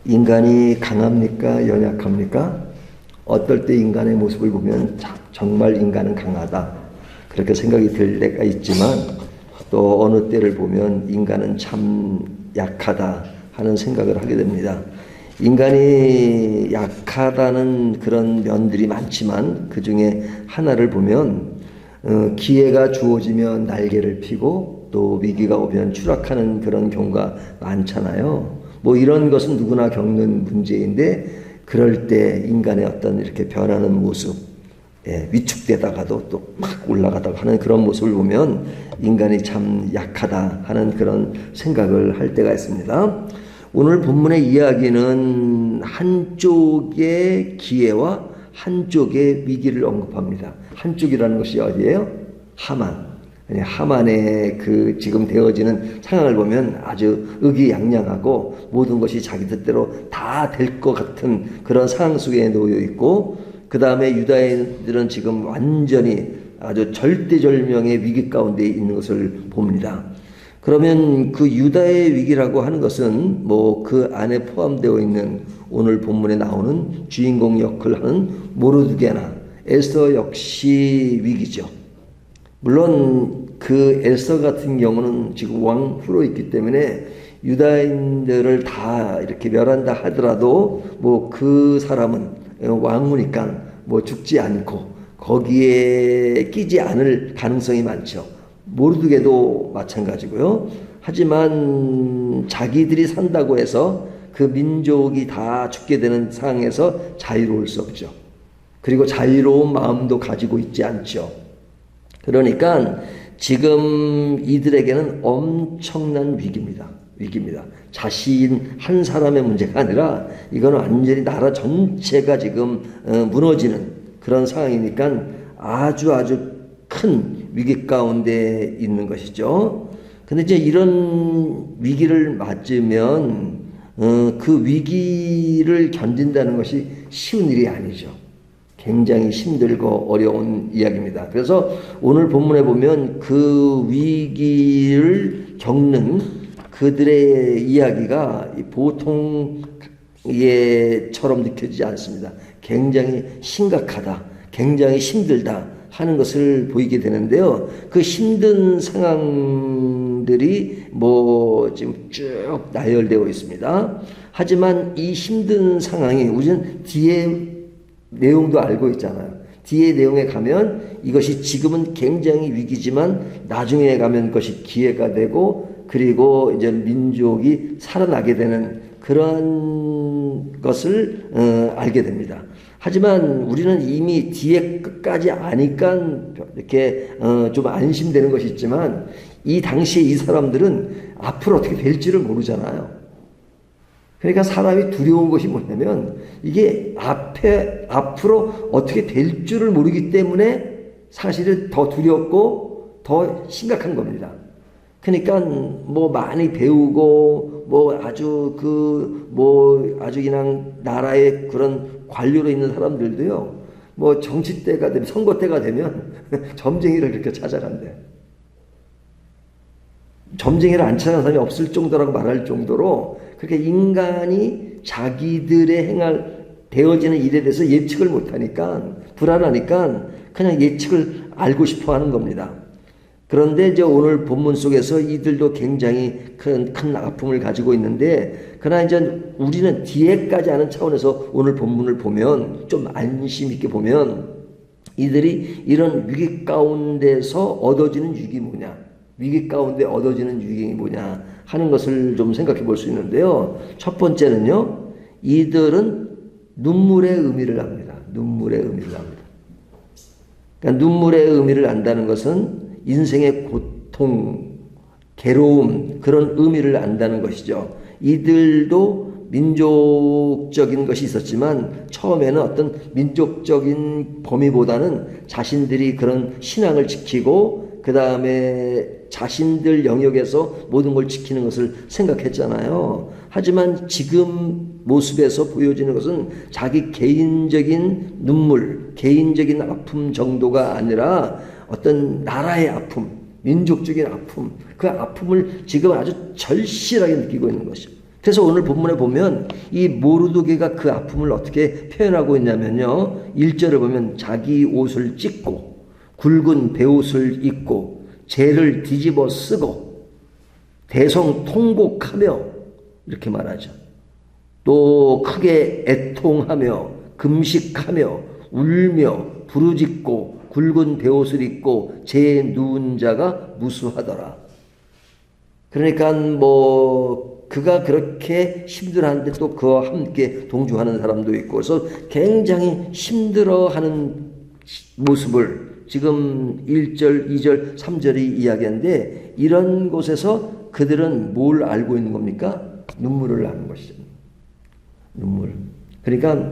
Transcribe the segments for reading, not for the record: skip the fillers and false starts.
인간이 강합니까? 연약합니까? 어떨 때 인간의 모습을 보면 정말 인간은 강하다, 그렇게 생각이 들 때가 있지만 또 어느 때를 보면 인간은 참 약하다 하는 생각을 하게 됩니다. 인간이 약하다는 그런 면들이 많지만 그 중에 하나를 보면 기회가 주어지면 날개를 펴고 또 위기가 오면 추락하는 그런 경우가 많잖아요. 뭐 이런 것은 누구나 겪는 문제인데, 그럴 때 인간의 어떤 이렇게 변하는 모습, 위축되다가도 또 막 올라가다가 하는 그런 모습을 보면 인간이 참 약하다 하는 그런 생각을 할 때가 있습니다. 오늘 본문의 이야기는 한쪽의 기회와 한쪽의 위기를 언급합니다. 한쪽이라는 것이 어디예요? 하만. 하만의 그 지금 되어지는 상황을 보면 아주 의기양양하고 모든 것이 자기 뜻대로 다 될 것 같은 그런 상황 속에 놓여 있고, 그 다음에 유다인들은 지금 완전히 아주 절대절명의 위기 가운데 있는 것을 봅니다. 그러면 그 유다의 위기라고 하는 것은 뭐 그 안에 포함되어 있는 오늘 본문에 나오는 주인공 역할을 하는 모르드게나 에스더 역시 위기죠. 물론 그 에스더 같은 경우는 지금 왕후로 있기 때문에 유다인들을 다 이렇게 멸한다 하더라도 뭐 그 사람은 왕후니까 뭐 죽지 않고 거기에 끼지 않을 가능성이 많죠. 모르드게도 마찬가지고요. 하지만 자기들이 산다고 해서 그 민족이 다 죽게 되는 상황에서 자유로울 수 없죠. 그리고 자유로운 마음도 가지고 있지 않죠. 그러니까 지금 이들에게는 엄청난 위기입니다. 자신 한 사람의 문제가 아니라 이건 완전히 나라 전체가 지금 무너지는 그런 상황이니까 아주 큰 위기 가운데 있는 것이죠. 근데 이제 이런 위기를 맞으면 그 위기를 견딘다는 것이 쉬운 일이 아니죠. 굉장히 힘들고 어려운 이야기입니다. 그래서 오늘 본문에 보면 그 위기를 겪는 그들의 이야기가 보통 예처럼 느껴지지 않습니다. 굉장히 심각하다, 굉장히 힘들다 하는 것을 보이게 되는데요. 그 힘든 상황들이 뭐 지금 쭉 나열되어 있습니다. 하지만 이 힘든 상황이 우리는 뒤에 내용도 알고 있잖아요. 뒤에 내용에 가면 이것이 지금은 굉장히 위기지만 나중에 가면 그것이 기회가 되고, 그리고 이제 민족이 살아나게 되는 그런 것을 알게 됩니다. 하지만 우리는 이미 뒤에 끝까지 아니까 이렇게 좀 안심되는 것이 있지만, 이 당시에 이 사람들은 앞으로 어떻게 될지를 모르잖아요. 그러니까 사람이 두려운 것이 뭐냐면 이게 앞으로 어떻게 될 줄을 모르기 때문에 사실은 더 두렵고 더 심각한 겁니다. 그러니까 뭐 많이 배우고 뭐 아주 아주 그냥 나라의 그런 관료로 있는 사람들도요, 뭐 정치 때가 되면, 선거 때가 되면 점쟁이를 그렇게 찾아간대. 점쟁이를 안 찾아가는 사람이 없을 정도라고 말할 정도로 그렇게 인간이 자기들의 행할 되어지는 일에 대해서 예측을 못하니까 불안하니까 그냥 예측을 알고 싶어 하는 겁니다. 그런데 이제 오늘 본문 속에서 이들도 굉장히 큰 아픔을 가지고 있는데, 그러나 이제 우리는 뒤에까지 아는 차원에서 오늘 본문을 보면 좀 안심 있게 보면 이들이 이런 위기 가운데서 얻어지는 유익이 뭐냐, 위기 가운데 얻어지는 유익이 뭐냐 하는 것을 좀 생각해 볼 수 있는데요. 첫 번째는요, 이들은 눈물의 의미를 압니다. 눈물의 의미를 압니다. 그러니까 눈물의 의미를 안다는 것은 인생의 고통, 괴로움, 그런 의미를 안다는 것이죠. 이들도 민족적인 것이 있었지만 처음에는 어떤 민족적인 범위보다는 자신들이 그런 신앙을 지키고 그 다음에 자신들 영역에서 모든 걸 지키는 것을 생각했잖아요. 하지만 지금 모습에서 보여지는 것은 자기 개인적인 눈물, 개인적인 아픔 정도가 아니라 어떤 나라의 아픔, 민족적인 아픔, 그 아픔을 지금 아주 절실하게 느끼고 있는 것이죠. 그래서 오늘 본문에 보면 이 모르드게가 그 아픔을 어떻게 표현하고 있냐면요. 1절을 보면 자기 옷을 찢고 굵은 베옷을 입고 재를 뒤집어 쓰고 대성통곡하며 이렇게 말하죠. 또 크게 애통하며 금식하며 울며 부르짖고 굵은 베옷을 입고 재에 누운 자가 무수하더라. 그러니까 그가 그렇게 힘들어하는데 또 그와 함께 동조하는 사람도 있고, 그래서 굉장히 힘들어하는 모습을 지금 1절, 2절, 3절이 이야기하는데, 이런 곳에서 그들은 뭘 알고 있는 겁니까? 눈물을 아는 것이죠. 눈물. 그러니까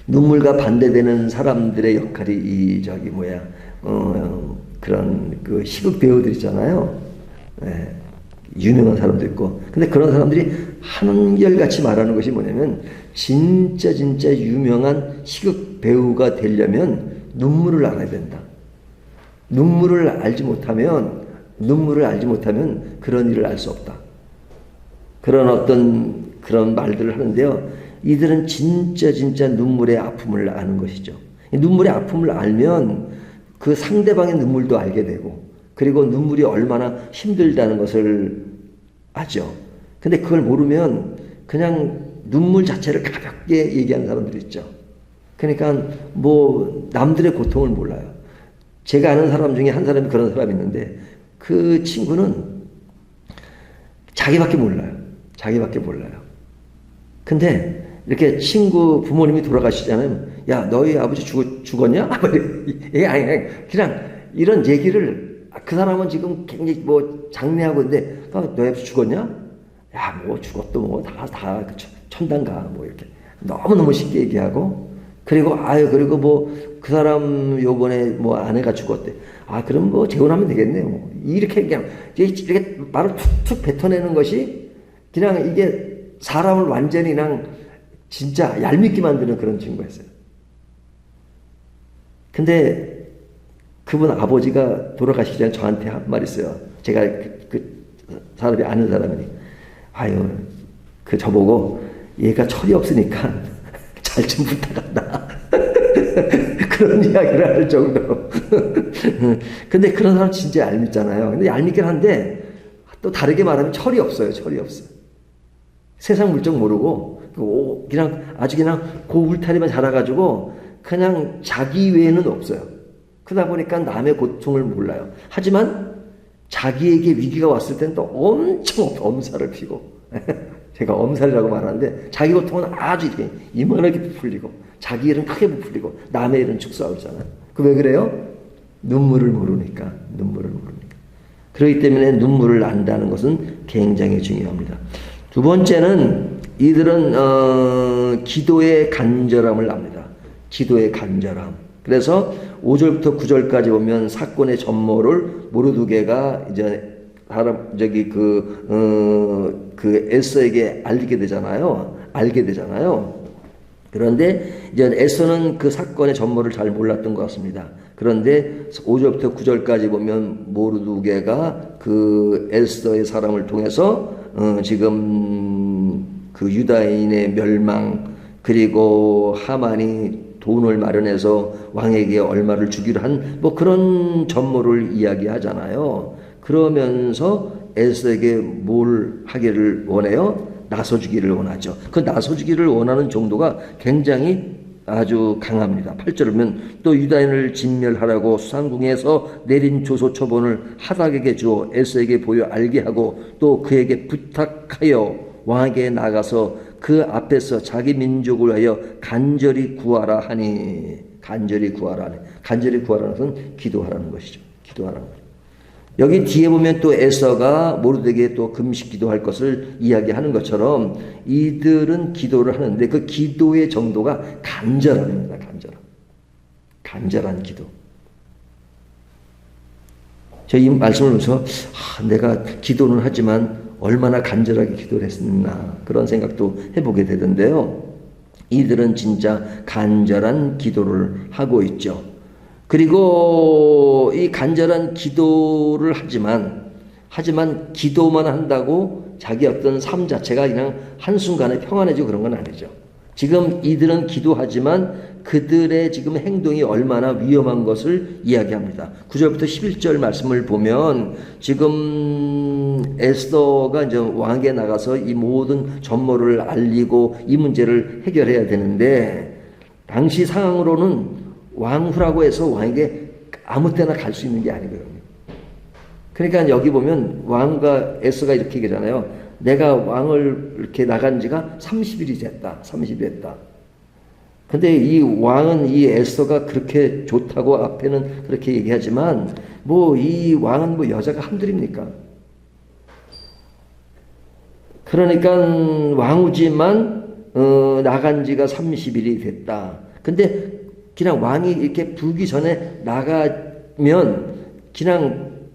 눈물과 반대되는 사람들의 역할이 그런 그 희극 배우들 있잖아요. 네. 유명한 사람도 있고. 근데 그런 사람들이 한결같이 말하는 것이 뭐냐면, 진짜 유명한 희극 배우가 되려면 눈물을 알아야 된다. 눈물을 알지 못하면 그런 일을 알 수 없다. 그런 말들을 하는데요. 이들은 진짜 눈물의 아픔을 아는 것이죠. 눈물의 아픔을 알면 그 상대방의 눈물도 알게 되고, 그리고 눈물이 얼마나 힘들다는 것을 아죠. 근데 그걸 모르면 그냥 눈물 자체를 가볍게 얘기하는 사람들이 있죠. 그러니까 남들의 고통을 몰라요. 제가 아는 사람 중에 한 사람이 그런 사람이 있는데, 그 친구는 자기밖에 몰라요. 근데 이렇게 친구 부모님이 돌아가시잖아요. 야, 너희 아버지 죽었냐? 아니, 그냥 이런 얘기를, 그 사람은 지금 굉장히 장례하고 있는데, 너희 아버지 죽었냐? 야, 죽었도 다 천당 가, 이렇게. 너무너무 쉽게 얘기하고, 그리고 그 사람 요번에 아내가 죽었대. 그럼 재혼하면 되겠네. 이렇게 그냥, 이렇게 말을 툭툭 뱉어내는 것이 그냥 이게 사람을 완전히 그냥 진짜 얄밉게 만드는 그런 친구였어요. 근데 그분 아버지가 돌아가시기 전에 저한테 한 말 있어요. 제가 그 사람이 아는 사람이니, 저보고 얘가 철이 없으니까 잘 좀 부탁한다. 그런 이야기를 할 정도로. 근데 그런 사람 진짜 얄밉잖아요. 근데 얄밉긴 한데 또 다르게 말하면 철이 없어요. 세상 물정 모르고 그냥 아주 그냥 그 울타리만 자라가지고 그냥 자기 외에는 없어요. 그러다 보니까 남의 고통을 몰라요. 하지만 자기에게 위기가 왔을 때는 또 엄청 엄살을 피고 제가 엄살이라고 말하는데, 자기 고통은 아주 이렇게 이만하게 부풀리고 자기 일은 크게 부풀리고 남의 일은 축소하잖아요. 왜 그래요? 눈물을 모르니까. 그렇기 때문에 눈물을 안다는 것은 굉장히 중요합니다. 두 번째는 이들은 기도의 간절함을 압니다. 기도의 간절함. 그래서 5절부터 9절까지 보면 사건의 전모를 모르드게가 이제 에스더에게 알게 되잖아요. 그런데 이제 에스더는 그 사건의 전모를 잘 몰랐던 것 같습니다. 그런데 5절부터 9절까지 보면 모르드게가 그 에스더의 사람을 통해서 지금 그 유다인의 멸망, 그리고 하만이 돈을 마련해서 왕에게 얼마를 주기로 한 그런 전모를 이야기하잖아요. 그러면서 에스더에게 뭘 하기를 원해요? 나서주기를 원하죠. 그 나서주기를 원하는 정도가 굉장히 아주 강합니다. 8절을 보면 또 유다인을 진멸하라고 수상궁에서 내린 조소 초본을 하닥에게 주어 에스더에게 보여 알게 하고 또 그에게 부탁하여 왕에게 나가서 그 앞에서 자기 민족을 위하여 간절히 구하라 하니. 간절히 구하라는 것은 기도하라는 것이죠. 여기 뒤에 보면 또 에서가 모르드게에게 또 금식 기도할 것을 이야기하는 것처럼 이들은 기도를 하는데 그 기도의 정도가 간절함입니다. 간절한 기도. 저 이 말씀을 보면서 내가 기도는 하지만 얼마나 간절하게 기도를 했었나 그런 생각도 해보게 되던데요. 이들은 진짜 간절한 기도를 하고 있죠. 그리고 이 간절한 기도를 하지만 기도만 한다고 자기 어떤 삶 자체가 그냥 한순간에 평안해지고 그런 건 아니죠. 지금 이들은 기도하지만 그들의 지금 행동이 얼마나 위험한 것을 이야기합니다. 9절부터 11절 말씀을 보면 지금 에스더가 이제 왕에게 나가서 이 모든 전모를 알리고 이 문제를 해결해야 되는데 당시 상황으로는 왕후라고 해서 왕에게 아무 때나 갈 수 있는 게 아니거든요. 그러니까 여기 보면 왕과 에스더가 이렇게 얘기하잖아요. 내가 왕을 이렇게 나간 지가 30일이 됐다. 30일이 됐다. 근데 이 왕은 이 에스더가 그렇게 좋다고 앞에는 그렇게 얘기하지만 뭐 이 왕은 뭐 여자가 한둘입니까? 그러니까 왕후지만 나간 지가 30일이 됐다. 근데 그냥 왕이 이렇게 부기 전에 나가면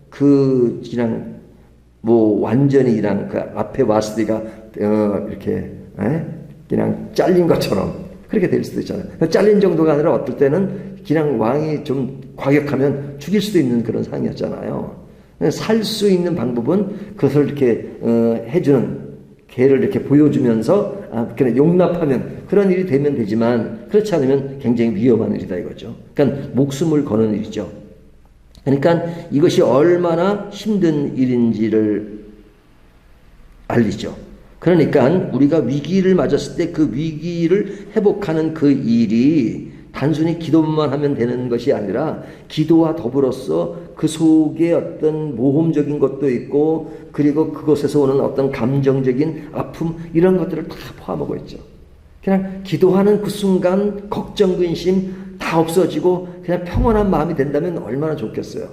그냥 뭐 완전히 그냥 그 앞에 왔을 때가 이렇게 그냥 잘린 것처럼 그렇게 될 수도 있잖아요. 잘린 정도가 아니라 어떨 때는 그냥 왕이 좀 과격하면 죽일 수도 있는 그런 상황이었잖아요. 살 수 있는 방법은 그것을 이렇게 해주는 개를 이렇게 보여주면서 그냥 용납하면 그런 일이 되면 되지만 그렇지 않으면 굉장히 위험한 일이다 이거죠. 그러니까 목숨을 거는 일이죠. 그러니까 이것이 얼마나 힘든 일인지를 알리죠. 그러니까 우리가 위기를 맞았을 때 그 위기를 회복하는 그 일이 단순히 기도만 하면 되는 것이 아니라 기도와 더불어서 그 속에 어떤 모험적인 것도 있고 그리고 그것에서 오는 어떤 감정적인 아픔 이런 것들을 다 포함하고 있죠. 그냥 기도하는 그 순간 걱정, 근심 다 없어지고 그냥 평온한 마음이 된다면 얼마나 좋겠어요.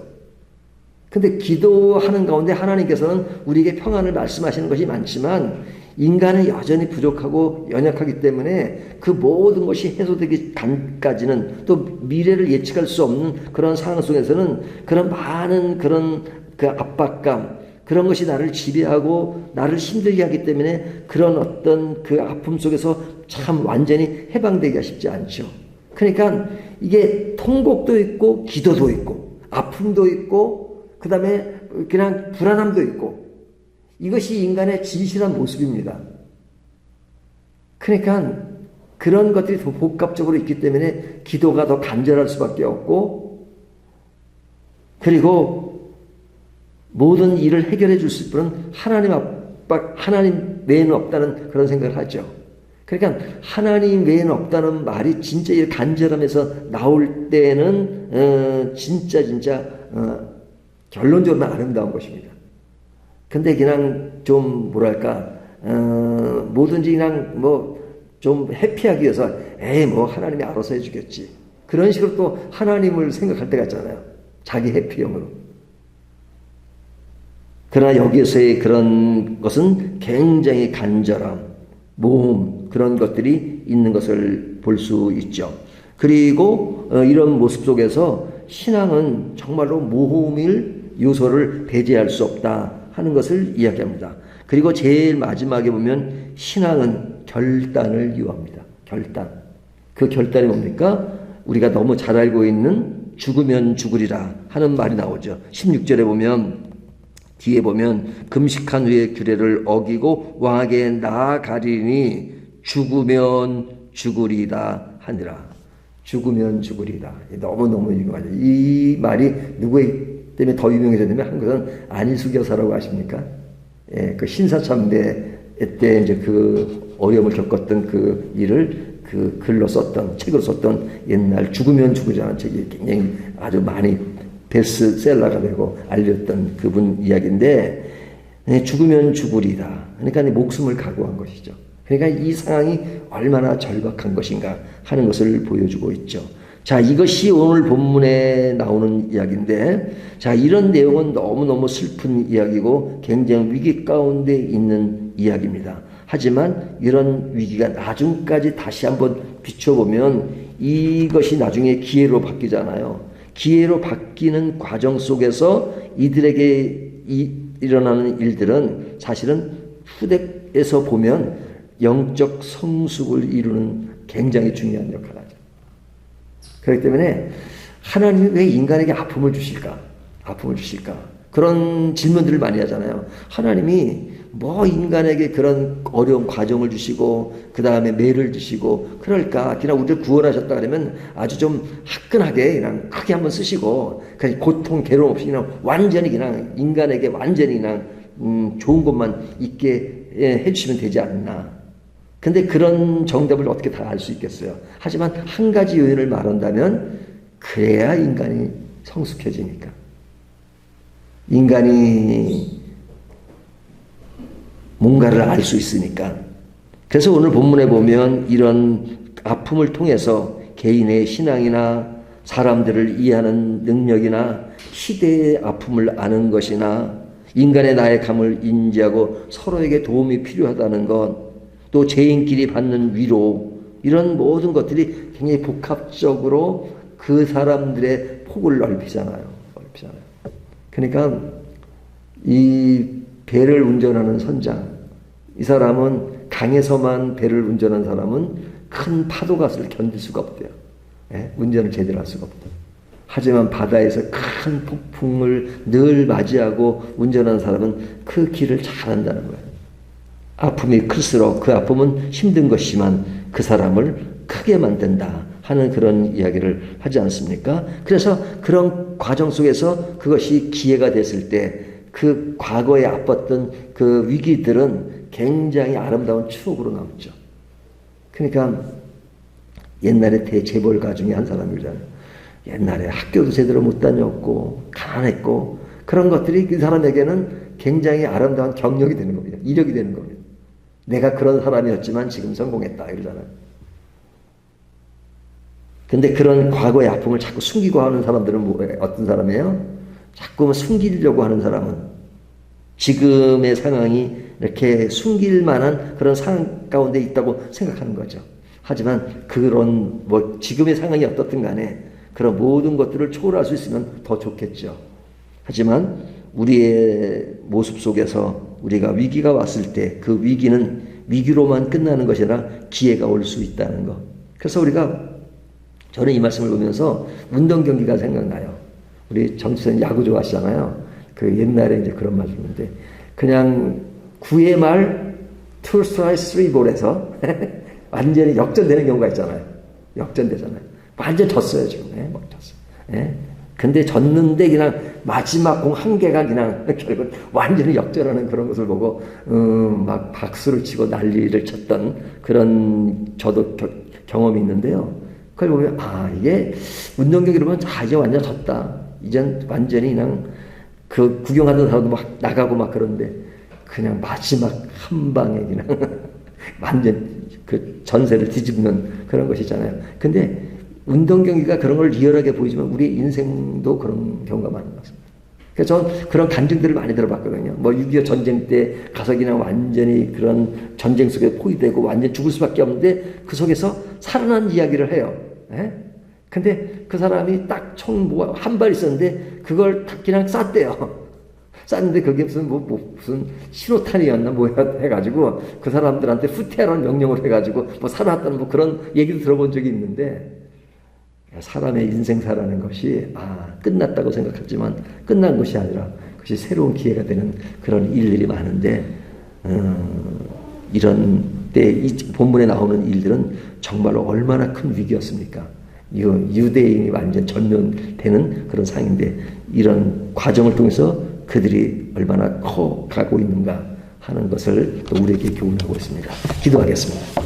근데 기도하는 가운데 하나님께서는 우리에게 평안을 말씀하시는 것이 많지만 인간은 여전히 부족하고 연약하기 때문에 그 모든 것이 해소되기 전까지는 또 미래를 예측할 수 없는 그런 상황 속에서는 그런 많은 그런 그 압박감 그런 것이 나를 지배하고 나를 힘들게 하기 때문에 그런 어떤 그 아픔 속에서 참 완전히 해방되기가 쉽지 않죠. 그러니까 이게 통곡도 있고 기도도 있고 아픔도 있고 그 다음에 그냥 불안함도 있고 이것이 인간의 진실한 모습입니다. 그러니까 그런 것들이 더 복합적으로 있기 때문에 기도가 더 간절할 수밖에 없고 그리고 모든 일을 해결해 줄 수 있는 하나님 외에는 없다는 그런 생각을 하죠. 그러니까 하나님 외에는 없다는 말이 진짜 간절함에서 나올 때는 진짜 결론적으로 아름다운 것입니다. 근데 그냥 좀 뭐랄까 뭐든지 그냥 뭐 좀 해피하기 위해서 뭐 하나님이 알아서 해주겠지 그런 식으로 또 하나님을 생각할 때가 있잖아요. 자기 해피형으로. 그러나 여기에서의 그런 것은 굉장히 간절함, 모험 그런 것들이 있는 것을 볼 수 있죠. 그리고 이런 모습 속에서 신앙은 정말로 모험일 요소를 배제할 수 없다 하는 것을 이야기합니다. 그리고 제일 마지막에 보면 신앙은 결단을 요합니다. 결단. 그 결단이 뭡니까? 우리가 너무 잘 알고 있는 죽으면 죽으리라 하는 말이 나오죠. 16절에 보면 뒤에 보면 금식한 후에 규례를 어기고 왕에게 나아가리니 죽으면 죽으리다 하니라. 죽으면 죽으리다. 너무너무 유명하죠. 이 말이 누구 때문에 더 유명해졌냐면 한국은 안희숙 여사라고 아십니까? 그 신사참배 때 이제 그 어려움을 겪었던 그 일을 그 글로 썼던 책으로 썼던 옛날 죽으면 죽으리라는 책이 굉장히 아주 많이 베스트셀러가 되고 알렸던 그분 이야기인데 죽으면 죽으리다. 그러니까 목숨을 각오한 것이죠. 그러니까 이 상황이 얼마나 절박한 것인가 하는 것을 보여주고 있죠. 자, 이것이 오늘 본문에 나오는 이야기인데, 자, 이런 내용은 너무너무 슬픈 이야기고 굉장히 위기 가운데 있는 이야기입니다. 하지만 이런 위기가 나중까지 다시 한번 비춰보면 이것이 나중에 기회로 바뀌잖아요. 기회로 바뀌는 과정 속에서 이들에게 일어나는 일들은 사실은 후대에서 보면 영적 성숙을 이루는 굉장히 중요한 역할을 하죠. 그렇기 때문에 하나님이 왜 인간에게 아픔을 주실까? 아픔을 주실까? 그런 질문들을 많이 하잖아요. 하나님이 뭐 인간에게 그런 어려운 과정을 주시고 그 다음에 매를 주시고 그럴까? 그냥 우리를 구원하셨다 그러면 아주 좀 화끈하게 그냥 크게 한번 쓰시고 그냥 고통 괴로움 없이 그냥 완전히 그냥 인간에게 완전히 그냥 좋은 것만 있게 해주시면 되지 않나. 근데 그런 정답을 어떻게 다 알 수 있겠어요? 하지만 한 가지 요인을 말한다면 그래야 인간이 성숙해지니까. 인간이 뭔가를 알 수 있으니까. 그래서 오늘 본문에 보면 이런 아픔을 통해서 개인의 신앙이나 사람들을 이해하는 능력이나 시대의 아픔을 아는 것이나 인간의 나약함을 인지하고 서로에게 도움이 필요하다는 것, 또 죄인끼리 받는 위로, 이런 모든 것들이 굉장히 복합적으로 그 사람들의 폭을 넓히잖아요. 그러니까 이 배를 운전하는 선장, 이 사람은 강에서만 배를 운전한 사람은 큰 파도가스를 견딜 수가 없대요. 운전을 제대로 할 수가 없대요. 하지만 바다에서 큰 폭풍을 늘 맞이하고 운전하는 사람은 그 길을 잘한다는 거예요. 아픔이 클수록 그 아픔은 힘든 것이지만 그 사람을 크게 만든다 하는 그런 이야기를 하지 않습니까? 그래서 그런 과정 속에서 그것이 기회가 됐을 때 그 과거에 아팠던 그 위기들은 굉장히 아름다운 추억으로 남죠. 그러니까 옛날에 대재벌가 중에 한 사람이잖아요. 옛날에 학교도 제대로 못 다녔고 가난했고 그런 것들이 그 사람에게는 굉장히 아름다운 경력이 되는 겁니다. 이력이 되는 겁니다. 내가 그런 사람이었지만 지금 성공했다 이러잖아요. 근데 그런 과거의 아픔을 자꾸 숨기고 하는 사람들은 어떤 사람이에요? 자꾸 숨기려고 하는 사람은 지금의 상황이 이렇게 숨길 만한 그런 상황 가운데 있다고 생각하는 거죠. 하지만 그런 지금의 상황이 어떻든 간에 그런 모든 것들을 초월할 수 있으면 더 좋겠죠. 하지만 우리의 모습 속에서 우리가 위기가 왔을 때 그 위기는 위기로만 끝나는 것이 아니라 기회가 올 수 있다는 것. 그래서 저는 이 말씀을 보면서 운동 경기가 생각나요. 우리 정치선 야구 좋아하시잖아요. 그 옛날에 이제 그런 말이 있는데 그냥 9회 말 2 스트라이크 3볼에서 완전히 역전되는 경우가 있잖아요. 역전되잖아요. 완전 졌어요 지금. 막 졌어요. 근데 졌는데 그냥 마지막 공 한 개가 그냥 결국 완전히 역전하는 그런 것을 보고 막 박수를 치고 난리를 쳤던 그런 저도 경험이 있는데요. 그걸 보면 이게 운동 경기로 보면 이제 완전 졌다. 이젠 완전히 그냥 그 구경하던 사람도 막 나가고 막 그런데 그냥 마지막 한 방에 그냥 완전 그 전세를 뒤집는 그런 것이잖아요. 근데 운동 경기가 그런 걸 리얼하게 보이지만 우리 인생도 그런 경우가 많은 것 같습니다. 그래서 저는 그런 간증들을 많이 들어봤거든요. 6.25 전쟁 때 가서 그냥 완전히 그런 전쟁 속에 포위되고 완전 죽을 수밖에 없는데 그 속에서 살아난 이야기를 해요. 근데 그 사람이 딱 총 한 발 있었는데 그걸 딱 그냥 쐈대요. 쐈는데 그게 무슨 신호탄이었나 해가지고 그 사람들한테 후퇴하라는 명령을 해가지고 살아났다는 그런 얘기도 들어본 적이 있는데 사람의 인생사라는 것이 끝났다고 생각하지만 끝난 것이 아니라 그것이 새로운 기회가 되는 그런 일들이 많은데 이런 때 이 본문에 나오는 일들은 정말로 얼마나 큰 위기였습니까? 유대인이 완전 전면되는 그런 상인데 이런 과정을 통해서 그들이 얼마나 커가고 있는가 하는 것을 또 우리에게 교훈하고 있습니다. 기도하겠습니다.